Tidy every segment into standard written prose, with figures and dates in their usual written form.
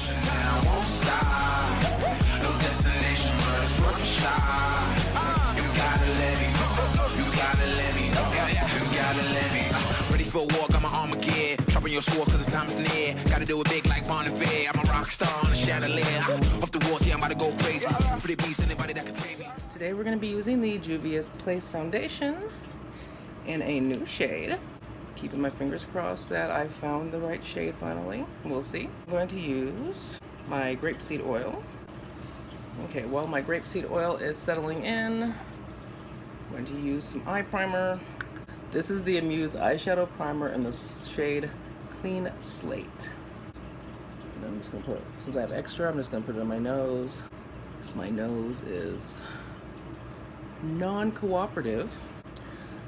and I won't stop. No destination, but it's worth a shot. You gotta let me know. You gotta let me know. You gotta let me know. Ready for a walk, I'm an Armageddon. Dropping your sword cause the time is near. Gotta do it big like Bon Iver. I'm a rock star on a chandelier. Off the walls, yeah, I'm about to go crazy. For the beast, anybody that can tame me. Today we're going to be using the Juvia's Place Foundation in a new shade. Keeping my fingers crossed that I found the right shade finally. We'll see. I'm going to use my grapeseed oil. Okay, while my grapeseed oil is settling in, I'm going to use some eye primer. This is the Amuse eyeshadow primer in the shade Clean Slate. And I'm just going to put, since I have extra, I'm just going to put it on my nose. So my nose is non-cooperative.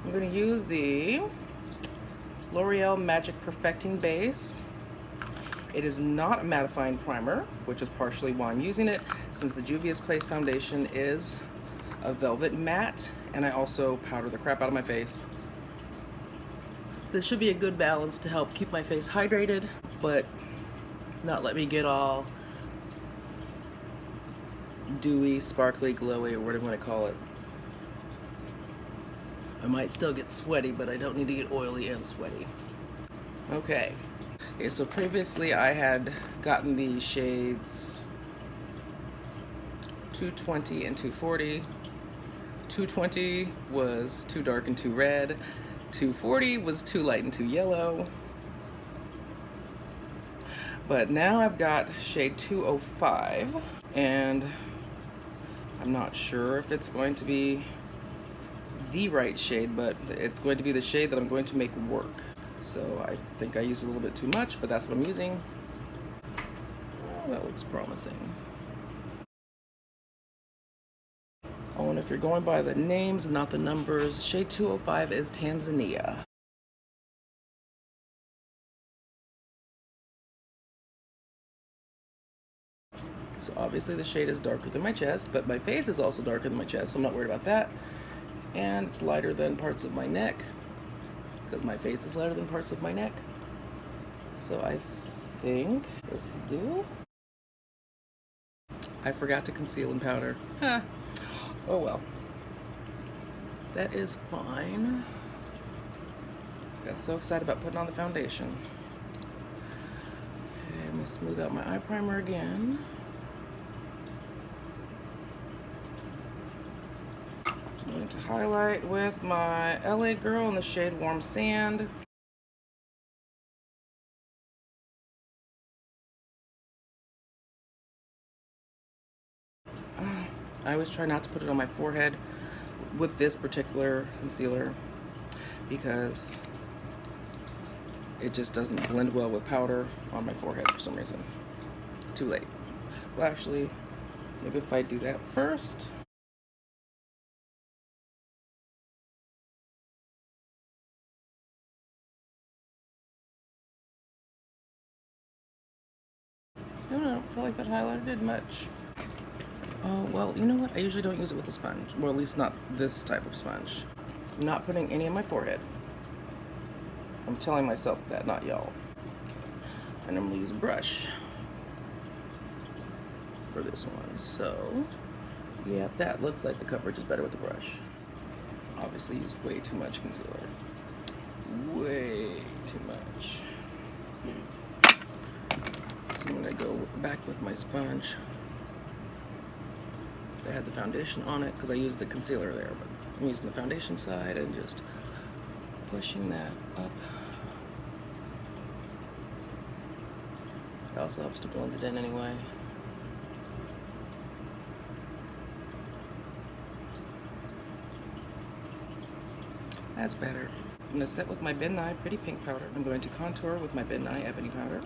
I'm going to use the L'Oreal Magic Perfecting Base. It is not a mattifying primer, which is partially why I'm using it, since the Juvia's Place foundation is a velvet matte, and I also powder the crap out of my face. This should be a good balance to help keep my face hydrated, but not let me get all dewy, sparkly, glowy, or whatever you want to call it. I might still get sweaty, but I don't need to get oily and sweaty. Okay, so previously I had gotten the shades 220 and 240. 220 was too dark and too red. 240 was too light and too yellow. But now I've got shade 205, and I'm not sure if it's going to be the right shade, but it's going to be the shade that I'm going to make work. So I think I used a little bit too much, but that's what I'm using. Oh, that looks promising. Oh, and if you're going by the names, not the numbers, shade 205 is Tanzania. So obviously the shade is darker than my chest, but my face is also darker than my chest, so I'm not worried about that. And it's lighter than parts of my neck, because my face is lighter than parts of my neck. So I think this will do. I forgot to conceal and powder. Huh. Oh well. That is fine. Got so excited about putting on the foundation. Okay, let me smooth out my eye primer again. I'm going to highlight with my LA Girl in the shade Warm Sand. I always try not to put it on my forehead with this particular concealer because it just doesn't blend well with powder on my forehead for some reason. Too late. Well, actually, maybe if I do that first. I don't feel like that highlighter did much. Oh, well, you know what? I usually don't use it with a sponge. Well, at least not this type of sponge. I'm not putting any on my forehead. I'm telling myself that, not y'all. I normally use a brush for this one. So, yeah, that looks like the coverage is better with the brush. Obviously used way too much concealer. Way too much. So I'm gonna go back with my sponge. I had the foundation on it because I used the concealer there, but I'm using the foundation side and just pushing that up. It also helps to blend it in anyway. That's better. I'm going to set with my Ben Nye Pretty Pink powder. I'm going to contour with my Ben Nye Ebony powder.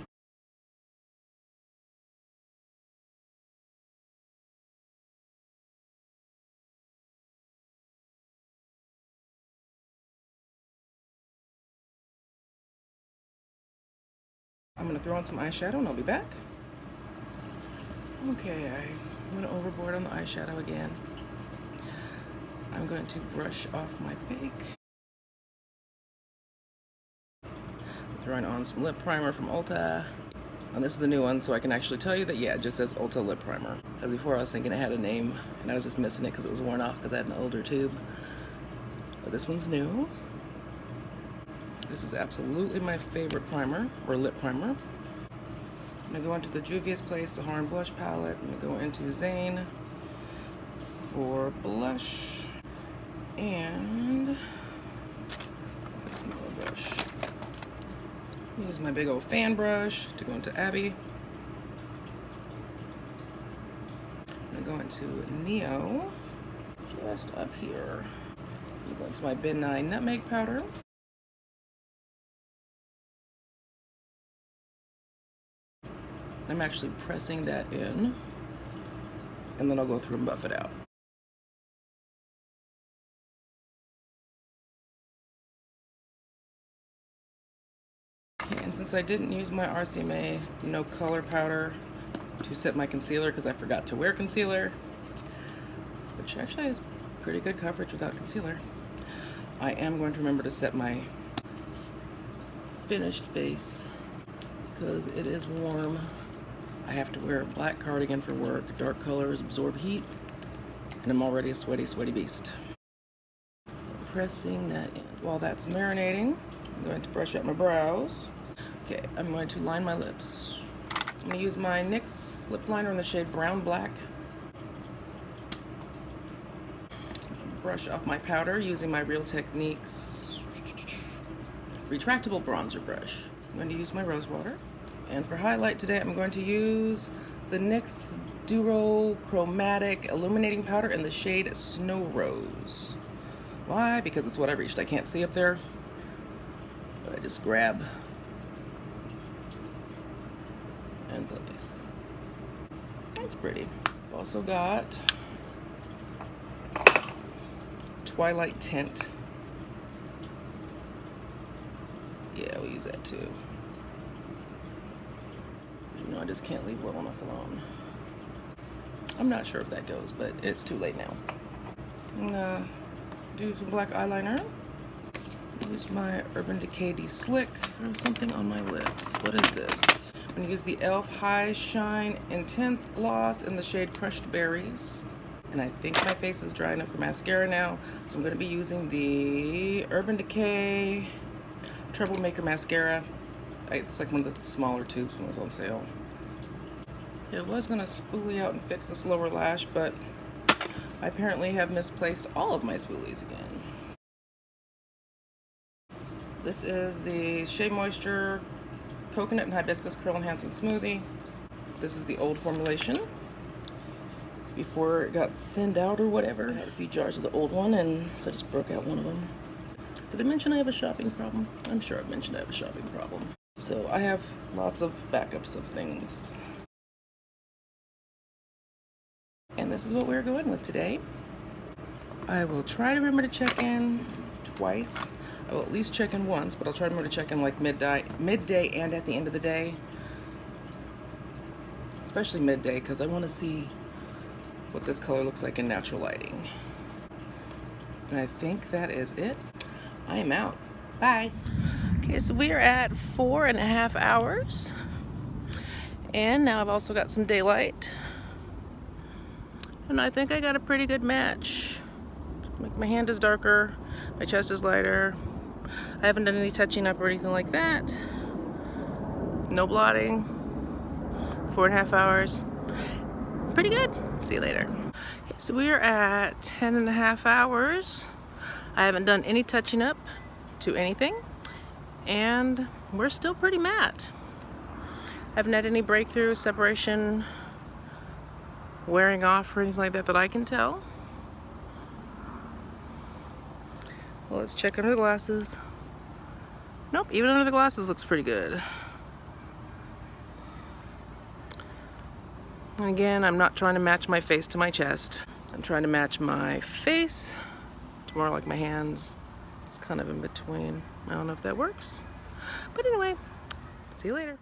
I'm going to throw on some eyeshadow and I'll be back. Okay, I went overboard on the eyeshadow again. I'm going to brush off my bake. Throwing on some lip primer from Ulta. And this is the new one, so I can actually tell you that, yeah, it just says Ulta Lip Primer. Because before I was thinking it had a name, and I was just missing it because it was worn off because I had an older tube. But this one's new. This is absolutely my favorite primer, or lip primer. I'm going to go into the Juvia's Place Saharan Blush Palette. I'm going to go into Zane for blush. And a smaller brush. Use my big old fan brush to go into Abby. I'm going to go into Neo, just up here. I'm going to my Midnight Nutmeg Powder. I'm actually pressing that in, and then I'll go through and buff it out. Okay, and since I didn't use my RCMA No Color Powder to set my concealer because I forgot to wear concealer, which actually has pretty good coverage without concealer, I am going to remember to set my finished face because it is warm. I have to wear a black cardigan for work. Dark colors absorb heat, and I'm already a sweaty, sweaty beast. So pressing that in. While that's marinating, I'm going to brush out my brows. Okay, I'm going to line my lips. I'm going to use my NYX lip liner in the shade Brown Black. Brush off my powder using my Real Techniques retractable bronzer brush. I'm going to use my rose water. And for highlight today, I'm going to use the NYX Duro Chromatic Illuminating Powder in the shade Snow Rose. Why? Because it's what I reached. I can't see up there, but I just grab and place. That's pretty. I've also got Twilight Tint. Yeah, we'll use that too. You know, I just can't leave well enough alone. I'm not sure if that goes, but it's too late now. I'm gonna do some black eyeliner. Use my Urban Decay De-Slick. There's something on my lips. What is this? I'm gonna use the e.l.f. High Shine Intense Gloss in the shade Crushed Berries. And I think my face is dry enough for mascara now, so I'm gonna be using the Urban Decay Troublemaker Mascara. It's like one of the smaller tubes when it was on sale. It was gonna spoolie out and fix this lower lash, but I apparently have misplaced all of my spoolies again. This is the Shea Moisture Coconut and Hibiscus Curl Enhancing Smoothie. This is the old formulation before it got thinned out or whatever. I had a few jars of the old one, and so I just broke out one of them. Did I mention I have a shopping problem? I'm sure I've mentioned I have a shopping problem. So I have lots of backups of things. And this is what we're going with today. I will try to remember to check in twice. I will at least check in once, but I'll try to remember to check in like midday and at the end of the day. Especially midday, because I want to see what this color looks like in natural lighting. And I think that is it. I am out. Bye. Okay, so we are at 4.5 hours. And now I've also got some daylight. And I think I got a pretty good match. Like, my hand is darker, my chest is lighter. I haven't done any touching up or anything like that. No blotting. 4.5 hours. Pretty good. See you later. Okay, so we are at 10.5 hours. I haven't done any touching up to anything, and we're still pretty matte. I haven't had any breakthrough, separation, wearing off or anything like that I can tell. Well, let's check under the glasses. Nope, even under the glasses looks pretty good. And again, I'm not trying to match my face to my chest. I'm trying to match my face to more like my hands. It's kind of in between. I don't know if that works. But anyway, see you later.